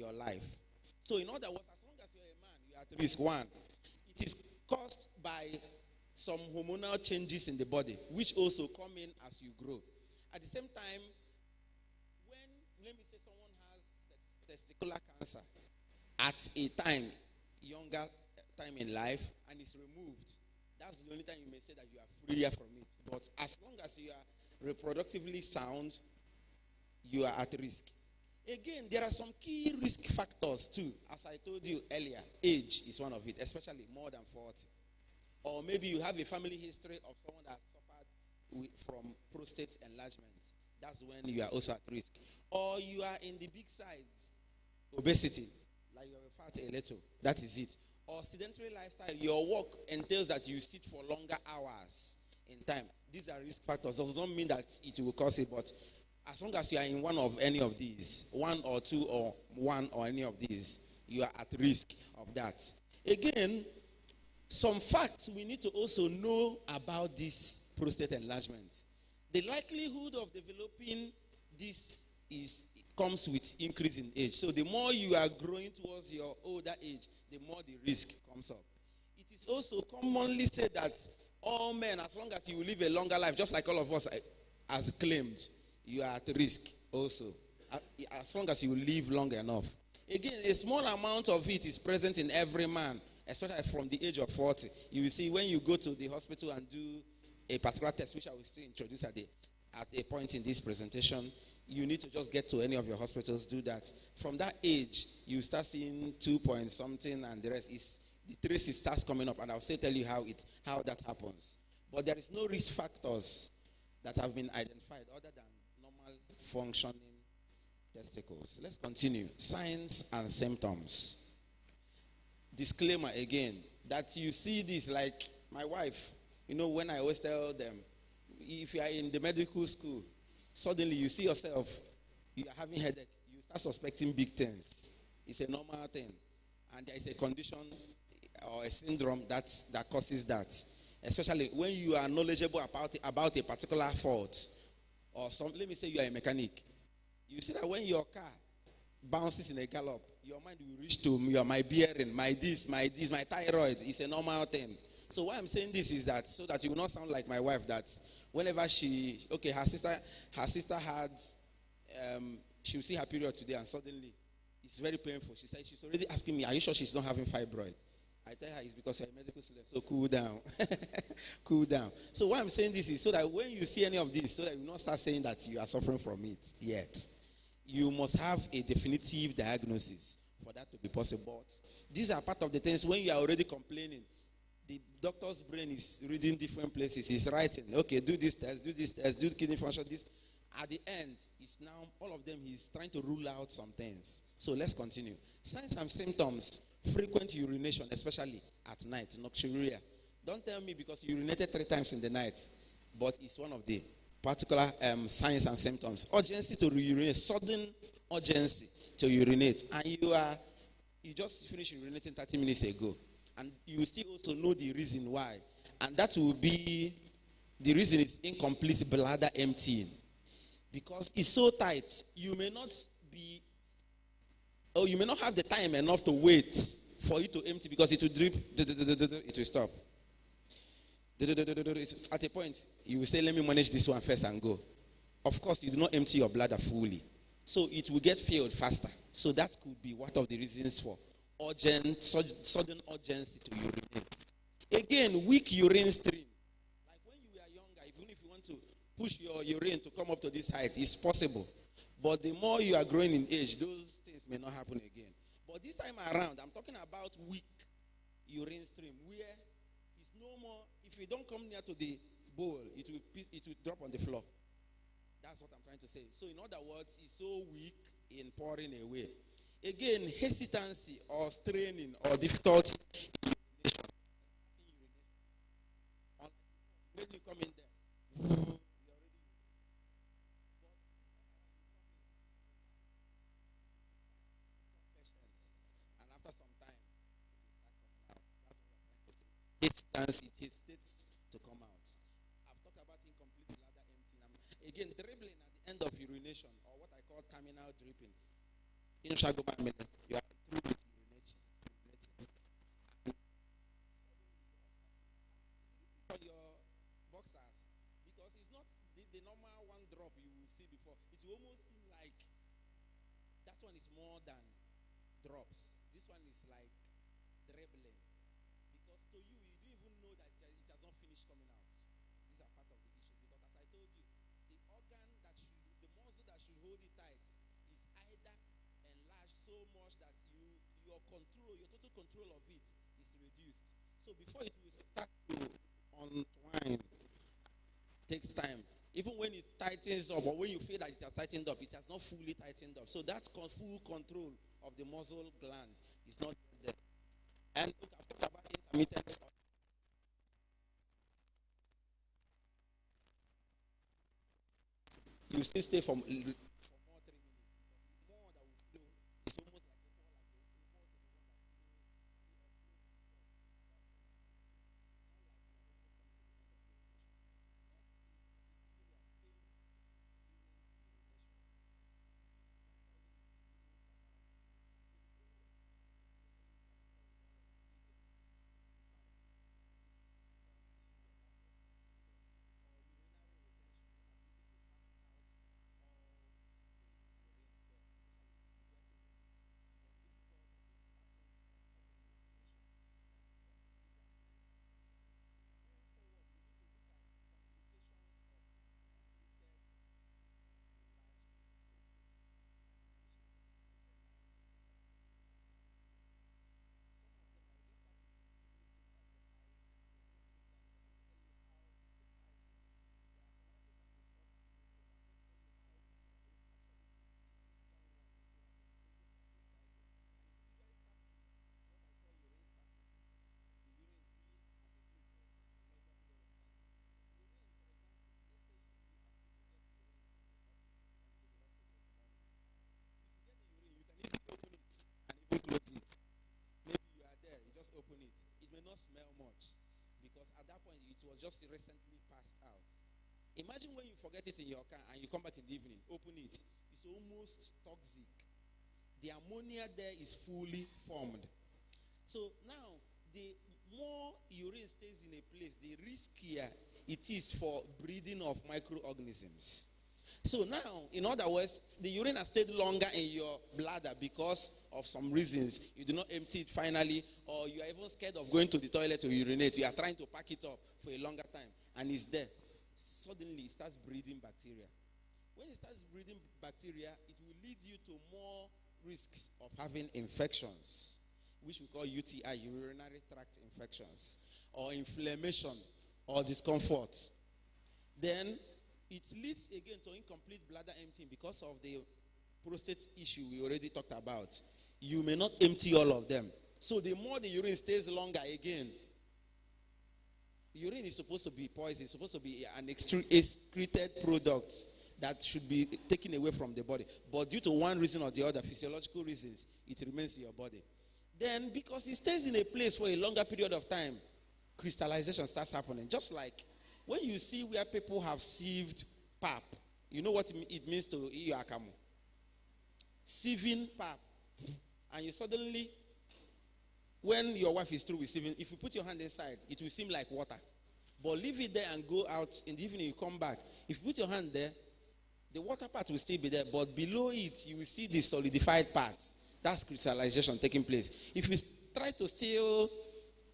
your life. So in other words, as long as you're a man, you're at risk. One, it is caused by some hormonal changes in the body, which also come in as you grow. At the same time, when, let me say, someone has testicular cancer at a time, younger time in life, and it's removed, that's the only time you may say that you are freer from it. But as long as you are reproductively sound, you are at risk. Again, there are some key risk factors too. As I told you earlier, age is one of it, especially more than 40. Or maybe you have a family history of someone that suffered from prostate enlargement. That's when you are also at risk. Or you are in the big size, obesity, like you're fat a little. That is it. Or sedentary lifestyle. Your work entails that you sit for longer hours in time. These are risk factors. Does not mean that it will cause it, but as long as you are in one of any of these, one or two or one or any of these, you are at risk of that. Again, some facts we need to also know about this prostate enlargement. The likelihood of developing this comes with increase in age. So the more you are growing towards your older age, the more the risk comes up. It is also commonly said that all men, as long as you live a longer life, just like all of us as claimed, you are at risk also, as long as you live long enough. Again, a small amount of it is present in every man, especially from the age of 40. You will see when you go to the hospital and do a particular test, which I will still introduce at a point in this presentation, you need to just get to any of your hospitals, do that. From that age, you start seeing 2 point something, and the rest is, the traces starts coming up, and I'll still tell you how that happens. But there is no risk factors that have been identified other than normal functioning testicles. Let's continue. Signs and symptoms. Disclaimer again, that you see this, like my wife, when I always tell them, if you are in the medical school, suddenly you see yourself, you are having headache, you start suspecting big things. It's a normal thing. And there is a condition or a syndrome that causes that. Especially when you are knowledgeable about a particular fault. Or let me say you are a mechanic. You see that when your car bounces in a gallop, your mind will reach to my bearing, my thyroid. It's a normal thing. So why I'm saying this is that so that you will not sound like my wife, that whenever her sister had, she will see her period today and suddenly it's very painful. She said she's already asking me, are you sure she's not having fibroid? I tell her it's because you're a medical student, so cool down. Cool down. So why I'm saying this is so that when you see any of this, so that you will not start saying that you are suffering from it yet. You must have a definitive diagnosis for that to be possible. But these are part of the things when you are already complaining. The doctor's brain is reading different places. He's writing, okay, do this test, do kidney function, this. At the end, it's now, all of them, he's trying to rule out some things. So let's continue. Signs and symptoms, frequent urination, especially at night, nocturia. Don't tell me because you urinated 3 times in the night, but it's one of the particular signs and symptoms. Urgency to urinate, sudden urgency to urinate. And you just finished urinating 30 minutes ago. And you still also know the reason why. And that will be, the reason is incomplete bladder emptying. Because it's so tight, you may not have the time enough to wait for it to empty because it will drip, it will stop. At a point, you will say, let me manage this one first and go. Of course, you do not empty your bladder fully. So it will get filled faster. So that could be one of the reasons for sudden urgency to urinate. Again, weak urine stream. Like when you were younger, even if you want to push your urine to come up to this height, it's possible. But the more you are growing in age, those things may not happen again. But this time around, I'm talking about weak urine stream, where it's no more, if you don't come near to the bowl, it will drop on the floor. That's what I'm trying to say. So in other words, it's so weak in pouring away. Again, hesitancy or straining or difficulty in urination. When you come in there, and after some time, it will start coming out. That's what I'm trying to say. It hesitates to come out. I've talked about incomplete bladder emptying. Again, dribbling at the end of urination, or what I call terminal dripping. in Shagoma minute, you are through with urinating. For your boxers, because it's not the normal one drop you will see before. It will almost seem like that one is more than drops. This one is like dribbling. Because to you, you don't even know that it has not finished coming out. These are part of the issues. Because as I told you, the organ that should, the muscle that should hold it tight is either enlarged so much that your total control of it is reduced. So before it will start to untwine, takes time. Even when it tightens up, or when you feel that it has tightened up, it has not fully tightened up. So that full control of the muscle gland is not there. And look, I've talked about intermittent. You still stay for more 3 minutes. The more that will flow, it's almost like the more like the more to the one that close it. Maybe you are there, you just open it. It may not smell much because at that point it was just recently passed out. Imagine when you forget it in your car and you come back in the evening, open it. It's almost toxic. The ammonia there is fully formed. So now, the more urine stays in a place, the riskier it is for breeding of microorganisms. So now, in other words, the urine has stayed longer in your bladder because of some reasons. You do not empty it finally, or you are even scared of going to the toilet to urinate. You are trying to pack it up for a longer time, and it's there. Suddenly, it starts breeding bacteria. When it starts breeding bacteria, it will lead you to more risks of having infections, which we call UTI, urinary tract infections, or inflammation, or discomfort. Then, it leads again to incomplete bladder emptying because of the prostate issue we already talked about. You may not empty all of them. So the more the urine stays longer again, urine is supposed to be poison, it's supposed to be an excreted product that should be taken away from the body. But due to one reason or the other, physiological reasons, it remains in your body. Then, because it stays in a place for a longer period of time, crystallization starts happening. Just like when you see where people have sieved pap, you know what it means to iyo akamu. Sieving pap. And you suddenly, when your wife is through with sieving, if you put your hand inside, it will seem like water. But leave it there and go out in the evening, you come back. If you put your hand there, the water part will still be there, but below it, you will see the solidified parts. That's crystallization taking place. If you try to still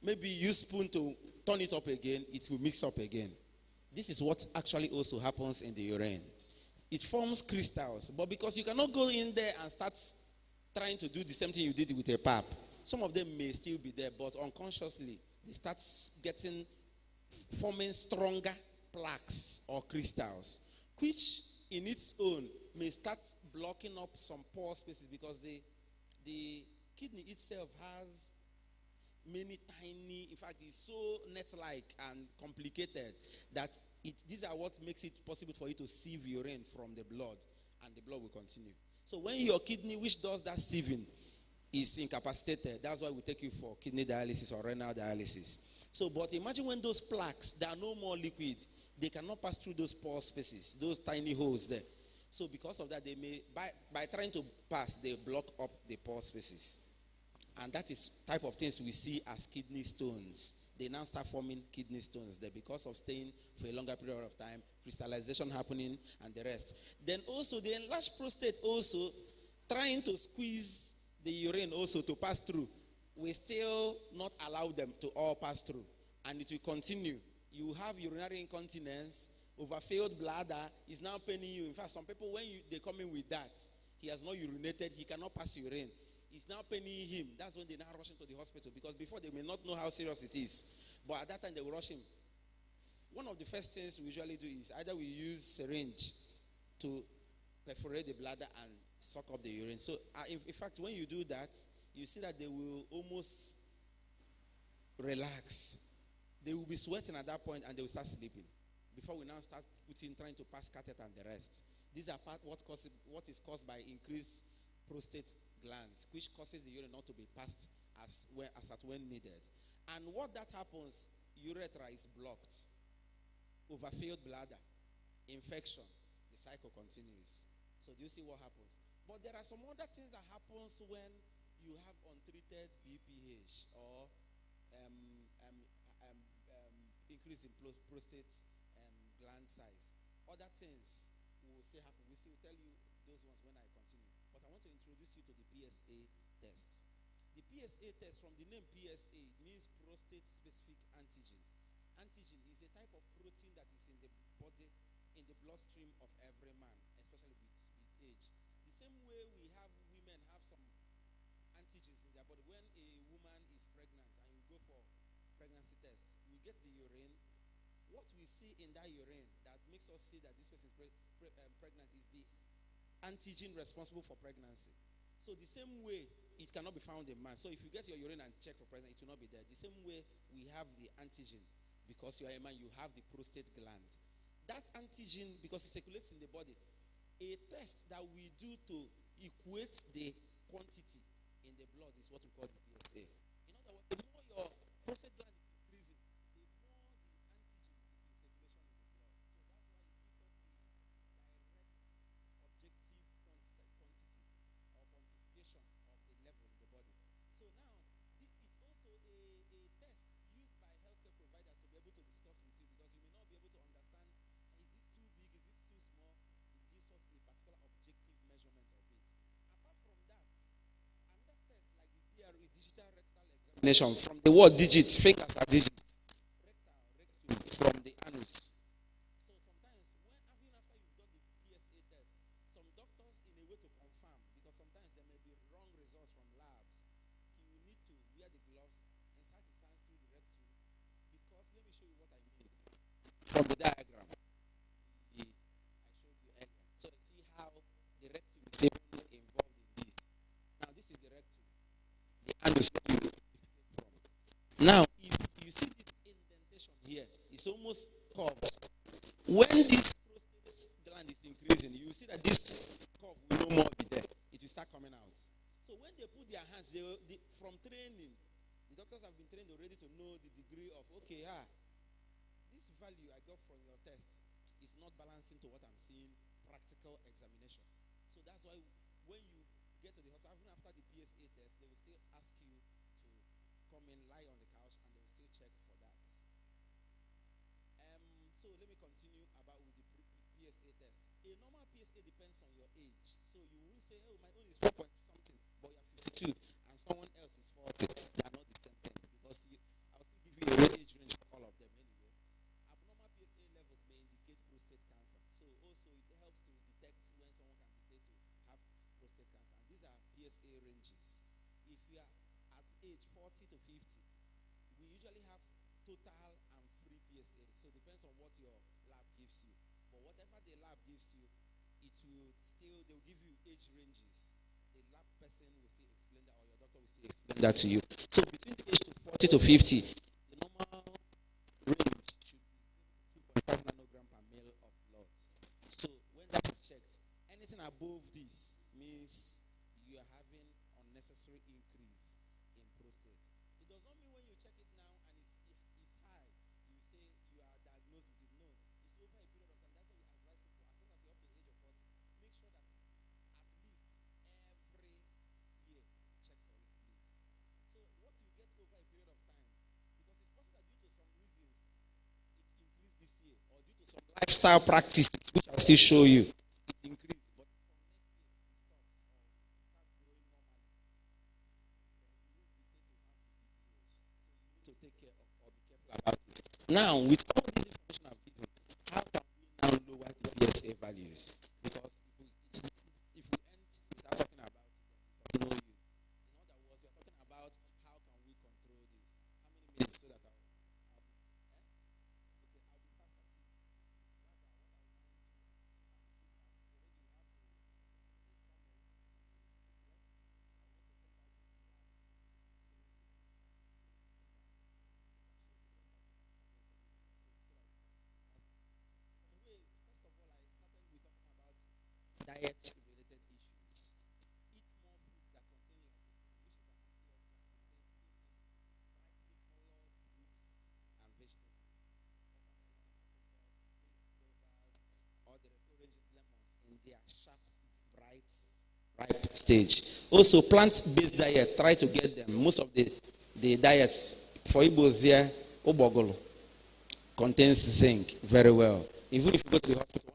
maybe use spoon to turn it up again, it will mix up again. This is what actually also happens in the urine. It forms crystals, but because you cannot go in there and start trying to do the same thing you did with a pap, some of them may still be there, but unconsciously, they start forming stronger plaques or crystals, which in its own may start blocking up some pore spaces because the kidney itself has many tiny, in fact, it's so net-like and complicated that these are what makes it possible for you to sieve urine from the blood, and the blood will continue. So when your kidney, which does that sieving, is incapacitated, that's why we take you for kidney dialysis or renal dialysis. So, but imagine when those plaques, they are no more liquid, they cannot pass through those pore spaces, those tiny holes there. So because of that, they may, by trying to pass, they block up the pore spaces. And that is type of things we see as kidney stones. They now start forming kidney stones there because of staying for a longer period of time, crystallization happening, and the rest. Then also the enlarged prostate also trying to squeeze the urine also to pass through. We still not allow them to all pass through. And it will continue. You have urinary incontinence, overfilled bladder is now paining you. In fact, some people, when they come in with that, he has not urinated, he cannot pass urine. It's now paining him. That's when they now rush him to the hospital, because before they may not know how serious it is. But at that time, they will rush him. One of the first things we usually do is either we use syringe to perforate the bladder and suck up the urine. So, in fact, when you do that, you see that they will almost relax. They will be sweating at that point and they will start sleeping. Before we now start trying to pass catheter and the rest. These are what is caused by increased prostate glands, which causes the urine not to be passed as at when needed. And what that happens, urethra is blocked, overfilled bladder, infection, the cycle continues. So do you see what happens? But there are some other things that happens when you have untreated BPH or increase in prostate gland size. Other things will still happen. We still tell you those ones when I continue. But I want to introduce you to the PSA test. The PSA test, from the name PSA, it means prostate-specific antigen. Antigen is a type of protein that is in the body, in the bloodstream of every man, especially with age. The same way women have some antigens in their body. When a woman is pregnant and you go for pregnancy test, we get the urine. What we see in that urine that makes us see that this person is pregnant is the antigen responsible for pregnancy. So the same way, it cannot be found in man. So if you get your urine and check for pregnancy, it will not be there. The same way we have the antigen, because you are a man, you have the prostate gland. That antigen, because it circulates in the body, a test that we do to equate the quantity in the blood is what we call the PSA. In other words, the more your prostate gland is increasing, the more the antigen is in circulation in the blood. So that's why it gives us a direct, objective quantity or quantification of the level in the body. So now, it's also a test used by healthcare providers to be able to discuss with you, because you may not be able to understand, is it too big, is it too small? It gives us a particular objective measurement of it. Apart from that, another test like the DRE, digital rectal examination, from the word digits, fingers are digits, rectum, from the anus. So sometimes, even after you've done the PSA test, some doctors, in a way to confirm, because sometimes there may be wrong results from labs, he will need to wear the gloves, insert his hands through the rectum, because let me show you what I mean. From the diagram I showed you earlier. So you see how the rectum is even involved in this. Now this is the rectum. The anus where you defecate from. Now if you see this indentation here, it's almost curved. When this prostate gland is increasing, you see that this curve will no more be there. It will start coming out. So when they put their hands, from training, the doctors have been trained already to know the degree of, this value I got from your test is not balancing to what I'm seeing practical examination. So that's why when you get to the hospital, even after the PSA test, they will still ask you to come in, lie on the couch, and they will still check for that. So let me continue about with the PSA test. A normal PSA depends on your age. So you won't say, oh, my own is 4 point something, but you're 52, and someone else is 40. They are not the same thing, because I'll still give you a age range for all of them anyway. Abnormal PSA levels may indicate prostate cancer. So also it helps to detect when someone can be said to have prostate cancer. And these are PSA ranges. If you are at age 40 to 50, we usually have total and free PSA. So it depends on what your lab gives you. But whatever the lab gives you, they will give you age ranges. The lab person will still explain that, or your doctor will still explain that to you. So between the age of 40 to 50, the normal range should be 2.5 nanogram per ml of blood. So when that is checked, anything above this means you are having unnecessary increase in prostate. It does not mean when you check it now and it's high, you say you are diagnosed with it. No, it's over a period of time. That's why we advise people, as soon as you're up to the age of 40, lifestyle practices, which I'll still show you, it increased. But to take care of or be careful about it. Now, with all this information I've given, how can we now lower the PSA values? Because if we end without talking about it, then it's of no use. In other words, we're talking about how can we control this. How many minutes so that I'll be diet-related issues. Eat more foods that contain lichen, which is an antioxidant, which is fruits and vegetables, all the oranges, lemons in their sharp, bright, ripe stage. Also, plant-based diet. Try to get them. Most of the diets for Igbos here, obogolo, contains zinc very well. Even if you go to the hospital,